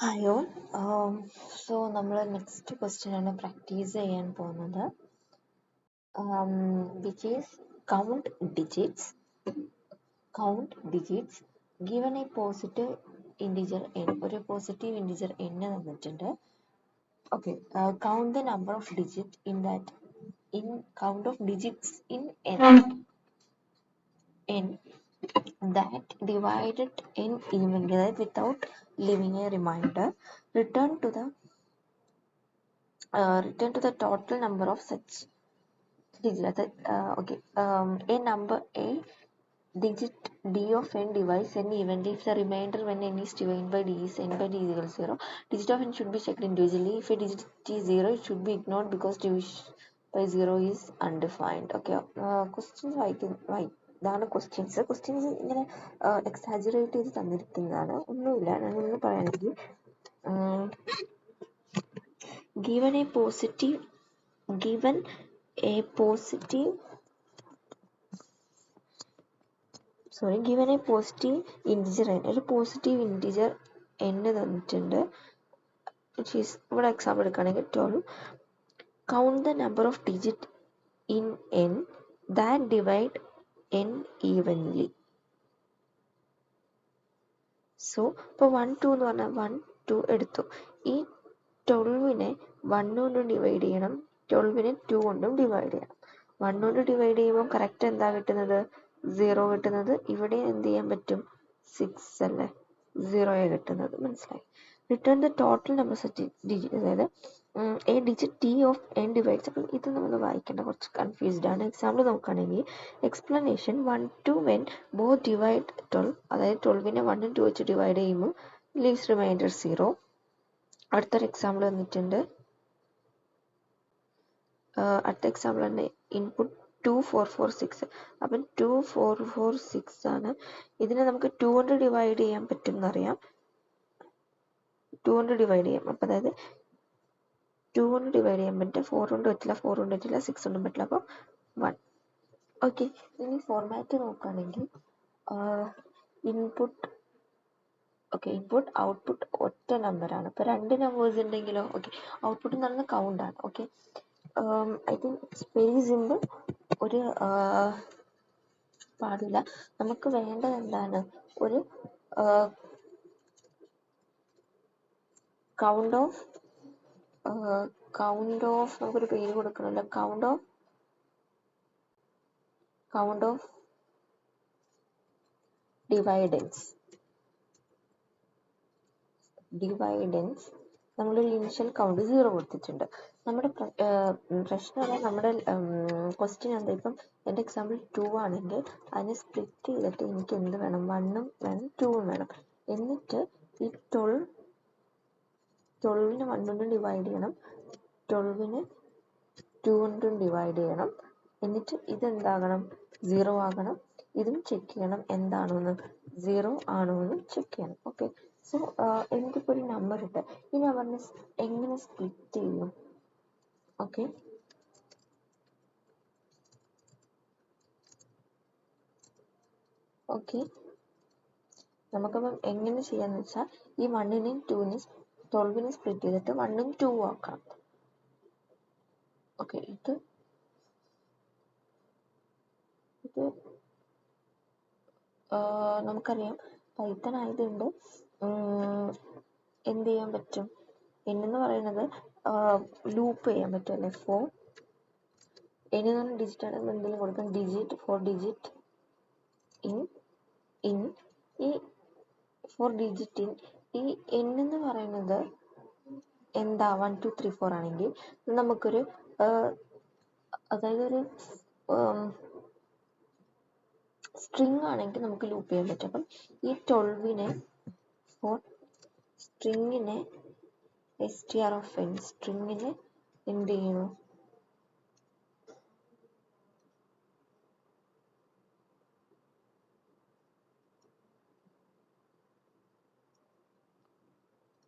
Hi all. So നമ്മൾ next question ആണ് practice ചെയ്യാൻ പോകുന്നത്, which is count digits. Count digits given a positive integer n. ഒരു positive integer n തന്നിട്ടുണ്ട്. Okay, count the number of digits in that count of digits in n that divided n evenly without leaving a remainder. Return to the total number of such digits. A digit d of n divides n evenly if the remainder when n is divided by d is n by d is equal to 0. Digit of n should be checked individually. If a digit is 0, it should be ignored because division by 0 is undefined. Okay, questions ഇതാണ് questions ഇങ്ങനെ exaggerate ചെയ്ത് തന്നിരിക്കുന്നതാണ്, ഒന്നുമില്ല. ഞാനൊന്ന് പറയുകയാണെങ്കിൽ given a positive integer n, ഒരു positive integer n തന്നിട്ടുണ്ട്. ഇവിടെ example എടുക്കുകയാണെങ്കിൽ 12. Count the number of digits in n that divide n evenly. So ഇപ്പോൾ 1 2 എന്ന് പറഞ്ഞാൽ 1 2 എടുത്തു. ഈ 12നെ 1 കൊണ്ടും ഡിവൈഡ് ചെയ്യണം, 12നെ 2 കൊണ്ടും ഡിവൈഡ് ചെയ്യണം. 1 കൊണ്ട് ഡിവൈഡ് ചെയ്യുമ്പോൾ കറക്റ്റ് എന്താ കിട്ടുന്നത്? 0 കിട്ടുന്നത്. ഇവിടെ എന്ത് ചെയ്യാൻ പറ്റും? 6 അല്ലേ, 0 കിട്ടുന്നത്. മനസ്സിലായി? Return the total number digit, അതായത് a digit t of n divides. അപ്പം ഇത് നമ്മൾ വായിക്കേണ്ട, കുറച്ച് കൺഫ്യൂസ്ഡ് ആണ്. എക്സാമ്പിൾ നോക്കുകയാണെങ്കിൽ എക്സ്പ്ലനേഷൻ 1 2 വെൻ ബോത്ത് ഡിവൈഡ് 12, അതായത് 12നെ 1 2 വെച്ച് ഡിവൈഡ് ചെയ്യുമ്പോൾ ലീവ്സ് റിമൈൻഡർ 0. അടുത്തൊരു എക്സാമ്പിൾ വന്നിട്ടുണ്ട്. അടുത്ത എക്സാമ്പിൾ തന്നെ ഇൻപുട്ട് 2 4 4 6. അപ്പം 2 4 4 6 ആണ്. ഇതിനെ നമുക്ക് 2 കൊണ്ട് ഡിവൈഡ് ചെയ്യാൻ പറ്റും എന്നറിയാം. 2 കൊണ്ട് ഡിവൈഡ് ചെയ്യാം. അപ്പം അതായത് 2 കൊണ്ട് ഡിവൈഡ് ചെയ്യാൻ പറ്റും, 4 കൊണ്ട് പറ്റില്ല, 4 കൊണ്ട് പറ്റില്ല, 6 കൊണ്ടും പറ്റില്ല. അപ്പോൾ 1. ഓക്കെ, ഇനി ഫോർമാറ്റ് നോക്കുകയാണെങ്കിൽ ഇൻപുട്ട് ഔട്ട്പുട്ട് ഒറ്റ നമ്പറാണ്. ഇപ്പോൾ 2 നമ്പേഴ്സ് ഉണ്ടെങ്കിലോ, ഓക്കെ, ഔട്ട്പുട്ട് എന്ന് പറയുന്നത് കൗണ്ടാണ്. Okay, I think it's very simple. ഒരു പാടില്ല. നമുക്ക് വേണ്ടത് എന്താണ്? ഒരു കൗണ്ട് ഓഫ് നമുക്കൊരു പേര് കൊടുക്കണമല്ലോ. Count of dividends. നമ്മളൊരു ഇനിഷ്യൽ കൗണ്ട് 0 കൊടുത്തിട്ടുണ്ട്. നമ്മുടെ പ്രശ്നം, നമ്മുടെ ക്വസ്റ്റ്യൻ എന്താ? ഇപ്പം എൻ്റെ എക്സാമ്പിൾ 2 ആണെങ്കിൽ അതിനെ സ്പ്ലിറ്റ് ചെയ്തിട്ട് എനിക്ക് എന്ത് വേണം? 1ഉം വേണം, 2ഉം വേണം. എന്നിട്ട് ഈ 12നെ 1 കൊണ്ടും ഡിവൈഡ് ചെയ്യണം, 12നെ 2 കൊണ്ടും ഡിവൈഡ് ചെയ്യണം. എന്നിട്ട് ഇതെന്താകണം? 0 ആകണം. ഇതും ചെക്ക് ചെയ്യണം എന്താണോന്ന്, 0 ആണോന്ന് ചെക്ക് ചെയ്യണം. ഓക്കെ, സോ എനിക്കിപ്പോൾ ഒരു നമ്പർ ഇട്ട് ഈ നമ്പറിനെ എങ്ങനെ സ്പ്ലിറ്റ് ചെയ്യും? ഓക്കെ, നമുക്കപ്പം എങ്ങനെ ചെയ്യാന്ന് വെച്ചാൽ ഈ 1നെയും 2നെയും 12നെ സ്പ്ലിറ്റ് ചെയ്തിട്ട് 1ഉം 2ഉം ആക്കണം. ഓക്കെ, ഇത് നമുക്കറിയാം പൈത്തൺ ആയതുകൊണ്ട് എന്ത് ചെയ്യാൻ പറ്റും? എന്ന് പറയുന്നത് ലൂപ്പ് ചെയ്യാൻ പറ്റും അല്ലേ? ഫോർ എന്ന് പറഞ്ഞ ഡിജിറ്റ് ആണ്, എന്തെങ്കിലും കൊടുക്കാം. ഡിജിറ്റ് 4 ഡിജിറ്റ് ഇൻ ഈ 4 ഡിജിറ്റ് ഇൻ ഈ n എന്ന് പറയുന്നത് എന്താ? 1 2 3 4 ആണെങ്കിൽ നമുക്കൊരു അതായത് ഒരു സ്ട്രിങ് ആണെങ്കിൽ നമുക്ക് ലൂപ്പ് ചെയ്യാൻ പറ്റും. അപ്പം ഈ 12നെ സ്ട്രിങ്ങിനെ സ്ട്രിങ്ങിനെ എന്ത് ചെയ്യുന്നു?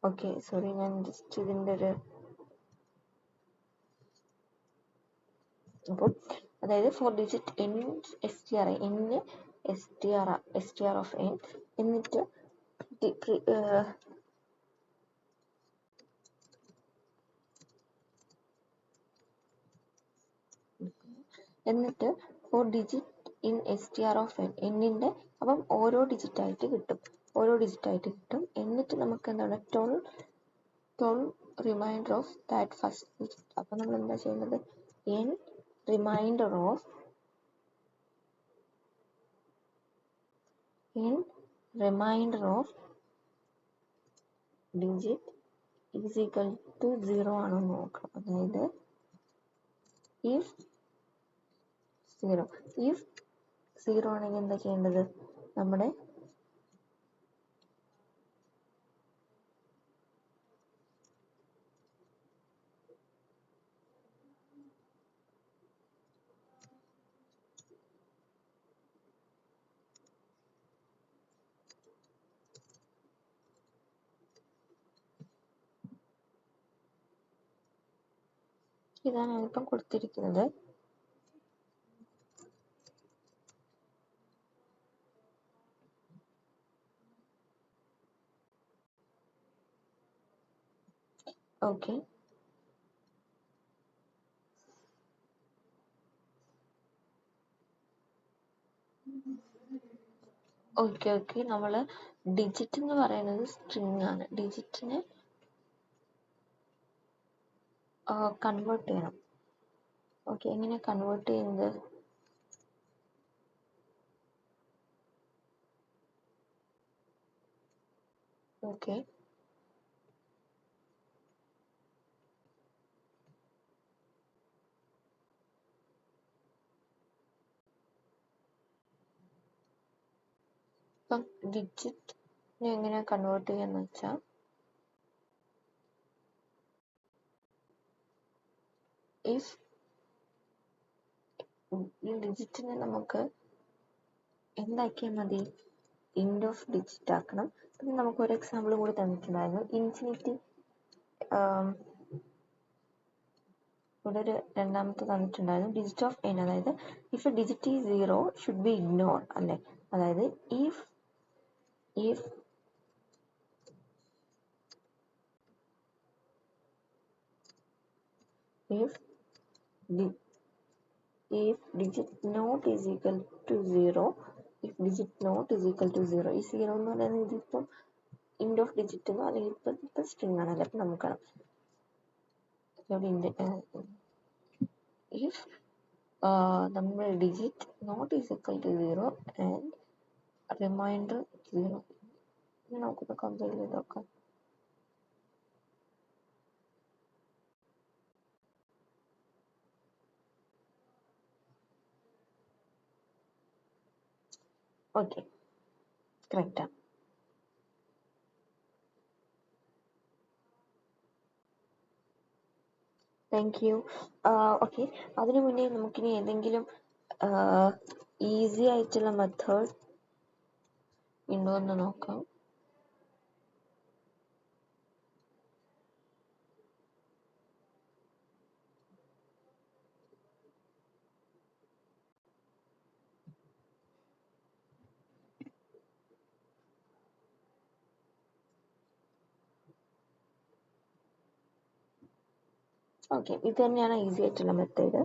ഓക്കെ, സോറി, ഞാൻ ജസ്റ്റ് ഇതിൻ്റെ ഒരു അപ്പോൾ അതായത് 4 digit n str of n, എന്നിട്ട് എന്നിട്ട് 4 digit in str of n, എന്നിന്റെ അപ്പം ഓരോ ഡിജിറ്റ് ആയിട്ട് കിട്ടും, എന്നിട്ട് നമുക്ക് എന്താണ് 12 reminder of that first digit. അപ്പം നമ്മൾ എന്താ ചെയ്യുന്നത്, n reminder of digit is equal to 0 ആണോ നോക്കണം. അതായത് if 0 ആണെങ്കിൽ എന്താ ചെയ്യേണ്ടത്, നമ്മുടെ ഇതാണ് ഞാനിപ്പം കൊടുത്തിരിക്കുന്നത്. ഓക്കെ, നമ്മൾ ഡിജിറ്റ് എന്ന് പറയുന്നത് സ്ട്രിങ് ആണ്. ഡിജിറ്റിനെ കൺവേർട്ട് ചെയ്യണം. ഓക്കെ, എങ്ങനെ കൺവേർട്ട് ചെയ്യുന്നത്, ഓക്കെ ഇപ്പം ഡിജിറ്റിനെ എങ്ങനെ കൺവേർട്ട് ചെയ്യാന്ന് വെച്ചാൽ, ഇഫ് ഈ ഡിജിറ്റിനെ നമുക്ക് എന്താക്കിയാൽ മതി, ഇൻഡ് ഓഫ് ഡിജിറ്റ് ആക്കണം. പിന്നെ നമുക്ക് ഒരു എക്സാമ്പിൾ കൂടി തന്നിട്ടുണ്ടായിരുന്നു, ഇൻഫിനിറ്റി. ഇവിടെ ഒരു രണ്ടാമത്തെ തന്നിട്ടുണ്ടായിരുന്നു, ഡിജിറ്റ് ഓഫ് n. അതായത് if digit is 0 should be ignore അല്ലേ. അതായത് if digit not is equal to 0, ഈ 0 എന്ന് പറയുന്നത് ഇതിപ്പം ഇൻഡ് ഓഫ് ഡിജിറ്റ് എന്നോ അല്ലെങ്കിൽ ഇപ്പൊ സ്ട്രിങ് ആണല്ലോ. അപ്പൊ നമുക്ക് if നമ്മൾ digit not is equal to 0 and reminder 0. നമുക്കൊന്ന് കമ്പയർ ചെയ്ത് നോക്കാം. ഓക്കെ, കറക്റ്റാണ്. Thank you. ഓക്കെ, അതിനു മുന്നേ നമുക്കിനി ഏതെങ്കിലും ഈസി ആയിട്ടുള്ള മെത്തേഡ് ഉണ്ടോ എന്ന് നോക്കാം. ഓക്കെ, ഇത് തന്നെയാണ് ഈസി ആയിട്ടുള്ള മെത്തേഡ്.